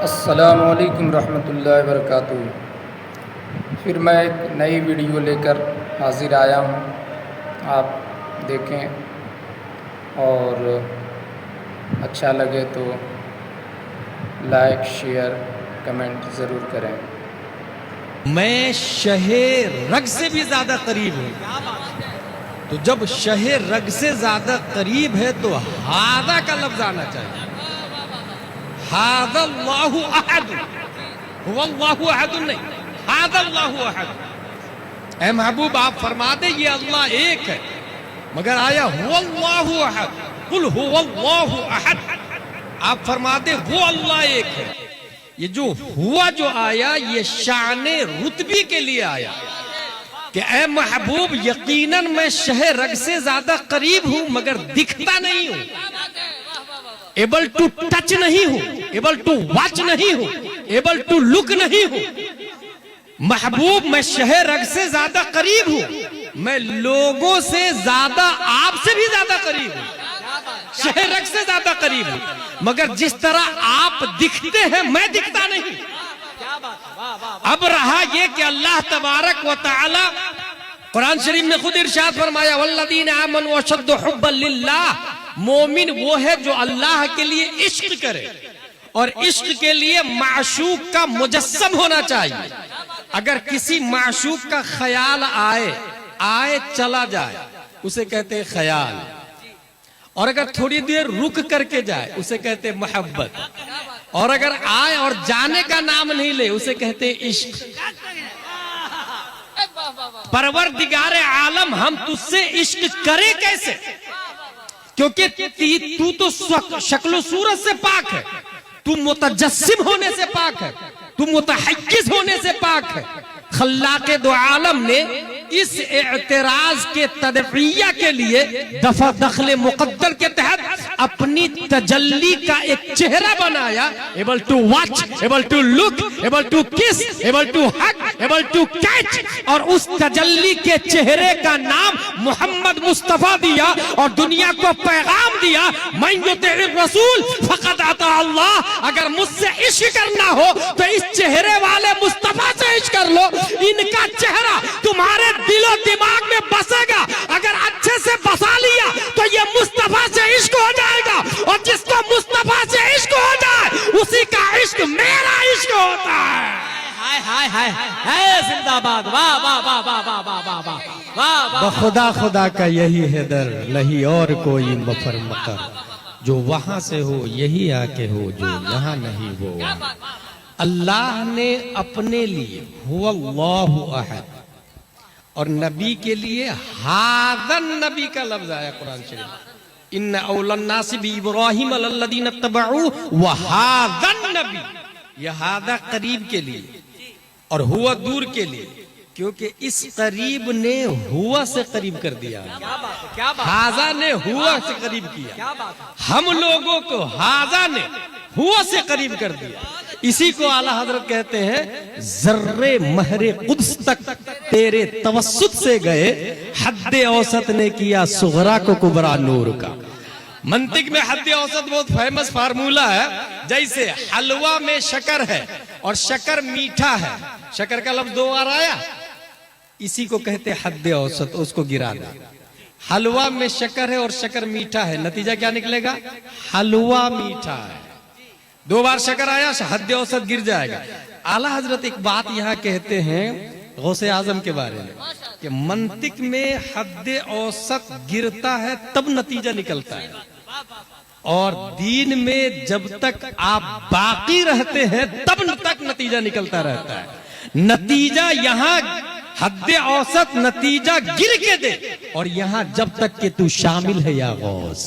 अस्सलामुअलैकुम रहमतुल्लाहि वबरकातुहू। फिर मैं एक नई वीडियो लेकर हाज़िर आया हूँ। आप देखें और अच्छा लगे तो लाइक शेयर कमेंट ज़रूर करें। मैं शहे रग से भी ज्यादा करीब हूं। तो जब शहे रग से ज्यादा करीब है तो हादा का लफ्ज आना चाहिए। हादल्लाहु अहद, हुवल्लाहु अहद नहीं, हादल्लाहु अहद। ऐ महबूब आप फरमा दे ये अल्लाह एक है, मगर आया हुवल्लाहु अहद, कुल हुवल्लाहु अहद। आप फरमा दे वो अल्लाह एक है। ये जो हुआ जो आया ये शाने रुतबी के लिए आया कि ऐ महबूब यकीनन मैं शहे रग से ज्यादा करीब हूं मगर दिखता नहीं हूं, एबल टू टच नहीं हूं, एबल टू वॉच नहीं हूं, एबल टू लुक नहीं हूं। महबूब मैं शहे रग से ज्यादा करीब हूं, मैं लोगों से ज्यादा आपसे भी ज्यादा करीब हूं, शहे रग से ज्यादा करीब हूं, मगर जिस तरह आप दिखते हैं मैं दिखता नहीं। अब रहा यह कि अल्लाह तबारक व तआला कुरान शरीफ में खुद इरशाद फरमाया वल्लदीन आमनू अशद्दु हुब्बन लिल्लाह। मोमिन वो है जो अल्लाह के लिए इश्क करे और इश्क के लिए माशूक का मुजस्सम होना चाहिए। अगर किसी माशूक का ख्याल आए चला जाए उसे कहते हैं ख्याल, और अगर थोड़ी देर रुक करके जाए उसे कहते हैं मोहब्बत, और अगर आए और जाने का नाम नहीं ले उसे कहते हैं इश्क। परवरदिगारे आलम हम तुझसे इश्क करे कैसे, क्योंकि तू तो शक्ल सूरत से पाक है, तू मुतजस्सिम होने से पाक है, तू मुतहय्यिज होने से पाक है। खल्लाके दो आलम ने इस एतराज के तदफिया के लिए दफा दखले मुकद्दर के तहत अपनी तजल्ली का एक चेहरा बनाया, able to watch, able to look, able to kiss, able to hug, able to catch, और उस तजल्ली के चेहरे का नाम मोहम्मद मुस्तफा दिया और दुनिया को पैगाम दिया मैं युतिइर रसूल फक़द अता अल्लाह। अगर मुझसे इश्क करना हो तो इस चेहरे वाले मुस्तफा से इश्क कर लो, इनका चेहरा तुम्हारे दिलो दिमाग में बसेगा। अगर अच्छे से बसा लिया तो ये मुस्तफा से इश्क हो जाएगा, और जिसको मुस्तफा से इश्क हो जाए उसी का इश्क मेरा इश्क होता है। हाय हाय हाय हाय जिंदाबाद, वाह वाह वाह वाह वाह वाह वाह वाह वाह। खुदा खुदा का यही है दर, नहीं और कोई मफर मकर, जो वहां से हो यही आके हो, जो यहाँ नहीं वो। अल्लाह ने अपने लिए हुवल्लाहु अहद और नबी के लिए हादन नबी का लफ्ज आया कुरान शरीफ। इन्ना औलन नासि बि इब्राहीम लल्लज़ीना तबऊ व हादन नबी। यह हादा करीब के लिए और हुआ दूर के लिए, क्योंकि इस करीब ने हुआ से करीब कर दिया, हाजा ने हुआ से करीब किया, हम लोगों को हाजा ने हुआ से करीब कर दिया। इसी को आला हजरत कहते हैं जर्रे महरे कुद्स तक तेरे तवस्सुत से गए, हद्दे औसत ने किया सुगरा को कुबरा नूर का। मंतिक में हद्दे औसत बहुत फेमस फार्मूला है। जैसे हलवा में शक्कर है और शक्कर मीठा है, शक्कर का लफ्ज दो बार आया, इसी को कहते हैं हद्दे औसत, उसको गिरा दे। हलवा में शक्कर है और शक्कर मीठा है, नतीजा क्या निकलेगा? हलवा मीठा है। दो बार शक्कर आया, हद्दे औसत गिर जाएगा। आला हजरत एक बात यहाँ कहते हैं गौसे आजम के बारे में कि मंतिक में हद्दे औसत गिरता है तब नतीजा निकलता है, और दीन में जब तक आप बाकी रहते हैं तब तक नतीजा निकलता रहता है। नतीजा यहाँ हद्दे औसत नतीजा गिर के दे, और यहाँ जब तक कि तू शामिल है या गौस।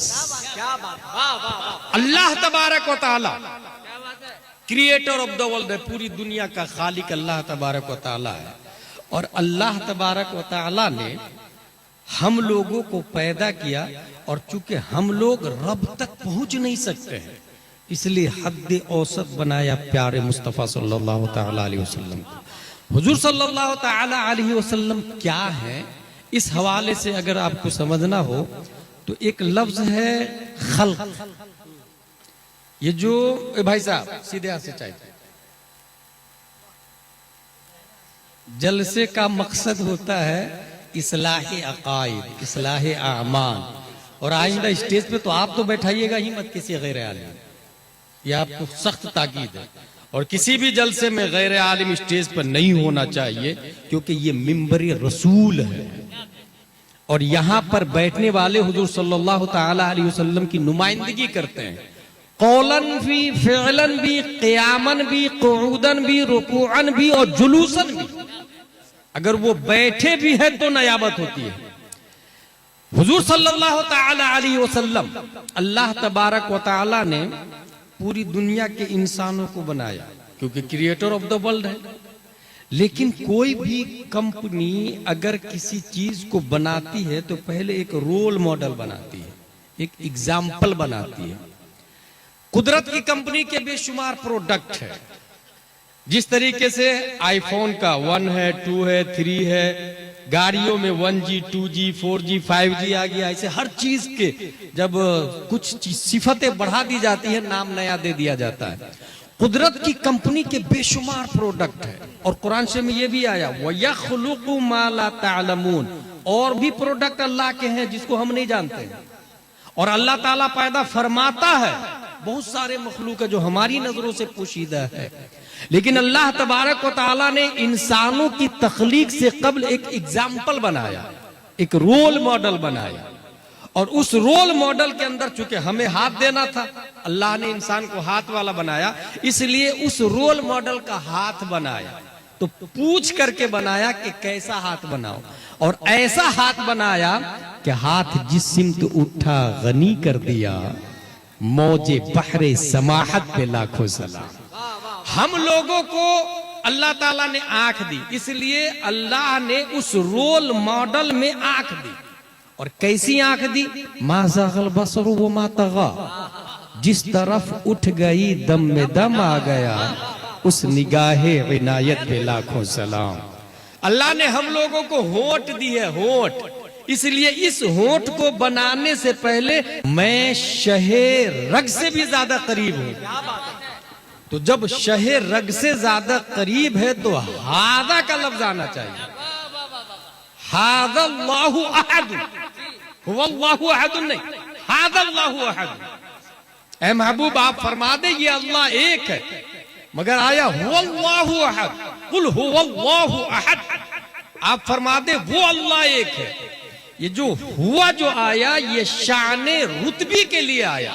अल्लाह तबारक व तआला क्रिएटर ऑफ द वर्ल्ड है, पूरी दुनिया का खालिक अल्लाह तबारक व तआला है। और अल्लाह तबारक व तआला ने हम लोगों को पैदा किया, और चूंकि हम लोग रब तक पहुंच नहीं सकते हैं इसलिए हद्दे औसत बनाया प्यारे मुस्तफ़ा सल्लल्लाहु तआला अलैहि वसल्लम को। हुजूर सल्लल्लाहु तआला अलैहि वसल्लम क्या है, इस हवाले से अगर आपको समझना हो तो एक लफ्ज है खल्क। ये जो भाई साहब सीधे हाथ से चाहिए, जलसे का मकसद होता है इस्लाह अकायद, इस्लाह आमाल। और आइंदा स्टेज पे तो आप तो बैठाइएगा ही मत किसी गैर आलिम, ये आपको सख्त ताकीद है। और किसी भी जलसे में गैर आलिम स्टेज पर नहीं होना चाहिए, क्योंकि ये मिंबरी रसूल है और यहाँ पर बैठने वाले हुजूर सल्लल्लाहु ताला अलैहि वसल्लम की नुमाइंदगी करते हैं। कौलन भी, फ़िअलन भी, क़ियामन भी, क़ुऊदन भी, रुकूअन भी और जुलूसन भी। अगर वो बैठे भी है तो नयाबत होती है। हुजूर सल्लल्लाहु ताला अलैहि वसल्लम, अल्लाह तबारक व ताला ने पूरी दुनिया के इंसानों को बनाया, क्योंकि क्रिएटर ऑफ द वर्ल्ड है। लेकिन कोई भी कंपनी अगर किसी चीज को बनाती है तो पहले एक रोल मॉडल बनाती है, एक एग्जाम्पल बनाती है। कुदरत की कंपनी के बेशुमार प्रोडक्ट है। जिस तरीके से आईफोन का 1 है, 2 है, 3 है, गाड़ियों में 1G, 2G, 4G, 5G आ गया, ऐसे हर चीज के जब कुछ सिफतें बढ़ा दी जाती है, नाम नया दे दिया जाता है। कुदरत की कंपनी के बेशुमार प्रोडक्ट है। और कुरान से में ये भी आया, वयख्लुकु मा ला तालमून, और भी प्रोडक्ट अल्लाह के हैं जिसको हम नहीं जानते। और अल्लाह ताला पैदा फरमाता है, बहुत सारे मखलूक है जो हमारी नजरों से पोशीदा है। लेकिन अल्लाह तबारक व ताला ने इंसानों की तख्लीक से कबल एक एग्जाम्पल बनाया, एक रोल मॉडल बनाया। और उस रोल मॉडल के अंदर चूंकि हमें हाथ देना था, अल्लाह ने इंसान को हाथ वाला बनाया, इसलिए उस रोल मॉडल का हाथ बनाया। तो पूछ करके बनाया कि कैसा हाथ बनाओ, और ऐसा हाथ बनाया कि हाथ जिस सिमत उठा गनी कर दिया, मौजे बहरे समाहत पे लाखों सलाम। हम लोगों को अल्लाह ताला ने आंख दी, इसलिए अल्लाह ने उस रोल मॉडल में आंख दी। और कैसी आंख दी? मा ज़ाग़ल बसरु व मा तग़ा, जिस तरफ उठ गई दम में दम आ गया, उस निगाहे इनायत पे लाखों सलाम। अल्लाह ने हम लोगों को होंठ दी है, होंठ। इसलिए इस होंठ को बनाने से पहले मैं शहे रग से भी ज्यादा करीब हूं। तो जब शहे रग से ज्यादा करीब है तो हादा का लफ्ज आना चाहिए। हादल्लाहु अहद, हुवल्लाहु अहद नहीं, हादल्लाहु अहद। ऐ महबूब आप फरमा दे ये अल्लाह एक है, मगर आया हुवल्लाहु अहद, कुल हुवल्लाहु अहद। आप फरमा दे वो अल्लाह एक है। ये जो हुआ जो आया, ये शाने रुतबी के लिए आया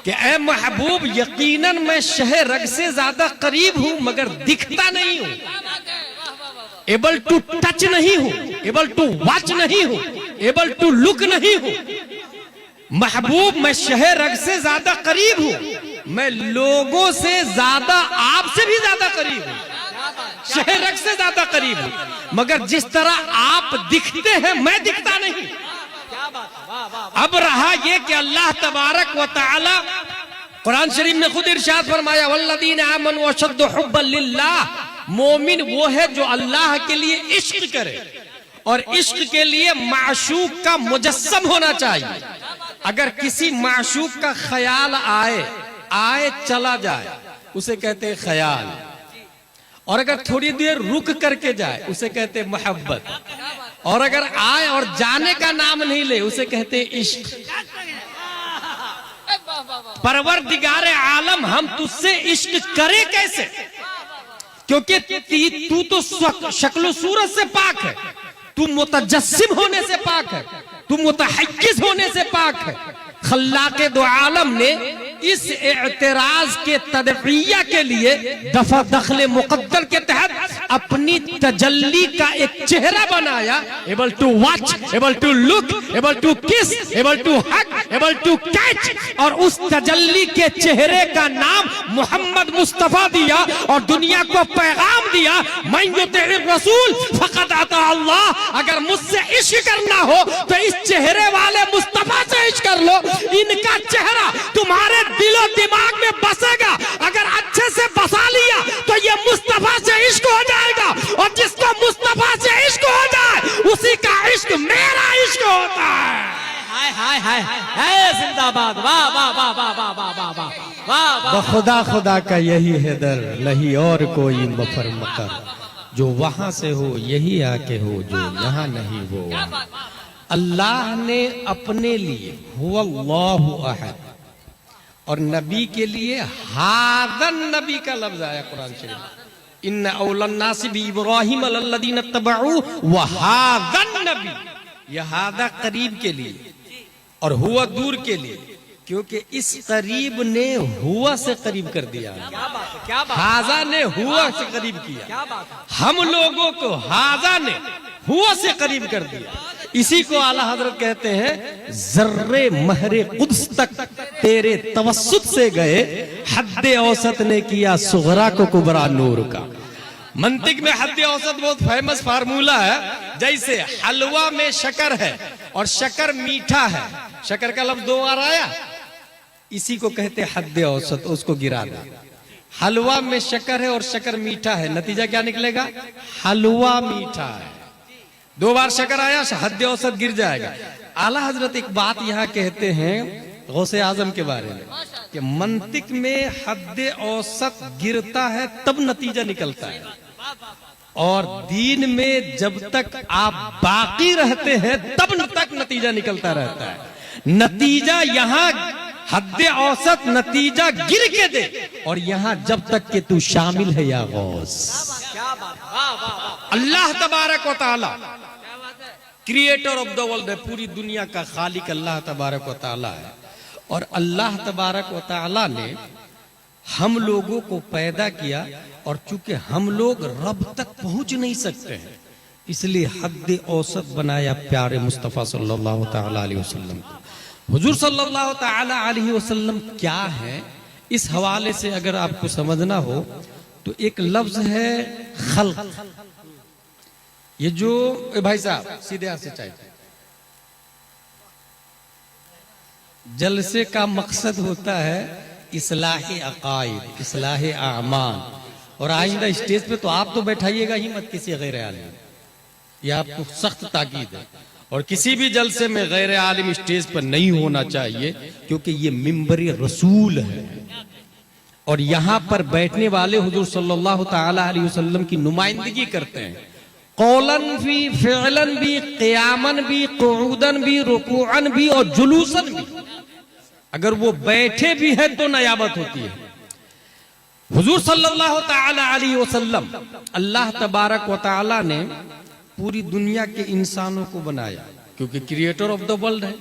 कि ऐ महबूब यकीनन मैं शहे रग से ज्यादा करीब हूं, मगर दिखता नहीं हूं, एबल टू टच नहीं हूं, एबल टू वॉच नहीं हूं, एबल टू लुक नहीं हूं। महबूब मैं शहे रग से ज्यादा करीब हूं, मैं लोगों से ज्यादा, आपसे भी ज्यादा करीब हूं, शहे रग से ज्यादा करीब हूं, मगर जिस तरह आप दिखते हैं मैं दिखता नहीं। अब रहा ये कि अल्लाह तबारक व तआला कुरान शरीफ में खुद इरशाद फरमाया, वल्लदीन आमनू अशद्दु हुब्बन लिल्लाह, मोमिन वो है जो अल्लाह के लिए इश्क करे, और इश्क के लिए माशूक का मुजस्सम होना चाहिए। अगर किसी माशूक का ख्याल आए चला जाए, उसे कहते हैं ख्याल, और अगर थोड़ी देर रुक करके जाए उसे कहते हैं मोहब्बत, और अगर आए और जाने का नाम नहीं ले उसे कहते हैं इश्क। परवरदिगारे आलम, हम तुझसे इश्क करें कैसे? क्योंकि तू तो शक्ल सूरत से पाक है, तू मुतजस्सिम होने से पाक है, तू मुतहय्यिज होने से पाक है। खल्लाक़े दो आलम ने इस एतराज के तदफ़िया के लिए दफा दखले मुक़द्दर के तहत अपनी तजल्ली का एक चेहरा बनाया, able to watch, able to look, able to kiss, able to hug, able to catch. और उस तजल्ली के चेहरे का नाम मोहम्मद मुस्तफा दिया और दुनिया को पैगाम दिया, मैं युतिइर रसूल फ़क़द अता अल्लाह। अगर मुझसे इश्क करना हो तो इस चेहरे वाले मुस्तफा से इश्क कर लो, इनका चेहरा तुम्हारे दिलो दिमाग में बसेगा। अगर अच्छे से बसा लिया तो ये मुस्तफा से इश्क हो जाएगा, और जिसको मुस्तफा से इश्क हो जाए उसी का इश्क मेरा इश्क होता है। हाय हाय हाय जिंदाबाद वाह वाह वाह वाह वाह वाह वाह वाह वाह वाह खुदा खुदा का यही है दर, नहीं और कोई मफर मकर। जो वहां से हो यही आके हो, जो यहाँ नहीं वो वहाँ। अल्लाह ने अपने लिए हुवल्लाहु अहद और नबी के लिए हादन नबी का लफ्ज आया कुरान शरीफ। इन्ना औलन नासि बि इब्राहिम लल्लदीन तबऊ व हादन नबी। यह हादा करीब के लिए और हुआ दूर के लिए, क्योंकि इस करीब ने हुआ से करीब कर दिया। क्या बात है, क्या बात है, हाजा ने हुआ से करीब किया, क्या बात है। हम लोगों को हाजा ने हुआ से करीब कर दिया। इसी को आला हजरत कहते हैं, जर्रे महरे कुद्स तक तेरे तवस्सुत से गए, हद्दे औसत ने किया सुगरा को कुबरा नूर का। मंतिक में हद्दे औसत बहुत फेमस फार्मूला है। जैसे हलवा में शक्कर है और शक्कर मीठा है, शक्कर का लफ्ज 2 बार आया, इसी को कहते हैं हद्दे औसत। उसको गिरा दे। हलवा में शक्कर है और शक्कर मीठा है, नतीजा क्या निकलेगा? हलवा मीठा है। 2 बार शक्कर आया, हद्दे औसत गिर जाएगा। आला हजरत एक बात यहाँ कहते हैं गौसे आजम के बारे में कि मंतिक में हद्दे औसत गिरता है तब नतीजा निकलता है, और दीन में जब तक आप बाकी रहते हैं तब तक नतीजा निकलता रहता है। नतीजा यहाँ हद्दे औसत नतीजा गिर के दे, और यहाँ जब तक के तू शामिल है या गौस। क्या बात है, वाह वाह वाह। अल्लाह तबारक व तआला क्रिएटर ऑफ द वर्ल्ड है, पूरी दुनिया का खालिक अल्लाह तबारक व तआला है। और अल्लाह तबारक व तआला ने हम लोगों को पैदा किया, और चूंकि हम लोग रब तक पहुंच नहीं सकते हैं, इसलिए हद्दे औसत बनाया प्यारे मुस्तफ़ा सल्लल्लाहु तआला अलैहि वसल्लम को। हुजूर सल्लल्लाहु तआला अलैहि वसल्लम क्या है, इस हवाले से अगर आपको समझना हो तो एक लफ्ज है खल्क। ये जो भाई साहब सीधे हाथ से चाहिए, जलसे का मकसद होता है इस्लाह अकायद, इस्लाह आमान। और आइंदा स्टेज पे तो आप तो बैठाइएगा ही मत किसी गैर आलिम, यह आपको सख्त ताकीद है। और किसी भी जलसे में गैर आलिम स्टेज पर नहीं होना चाहिए, क्योंकि ये मिंबर रसूल है, और यहाँ पर बैठने वाले हुजूर सल्लल्लाहु तआला अलैहि वसल्लम की नुमाइंदगी करते हैं। कौलन भी, फ़िअलन भी, क़ियामन भी, क़ुऊदन भी, रुकूअन भी और जुलूसन भी। अगर वो बैठे भी हैं तो नयाबत होती है। हुजूर सल्लल्लाहु तआला अलैहि वसल्लम, अल्लाह तबारक व तआला ने पूरी दुनिया के इंसानों को बनाया, क्योंकि क्रिएटर ऑफ द वर्ल्ड है।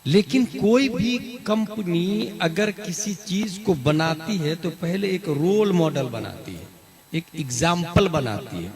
लेकिन कोई भी कंपनी अगर किसी चीज को बनाती है तो पहले एक रोल मॉडल बनाती है, एक एग्जाम्पल बनाती है।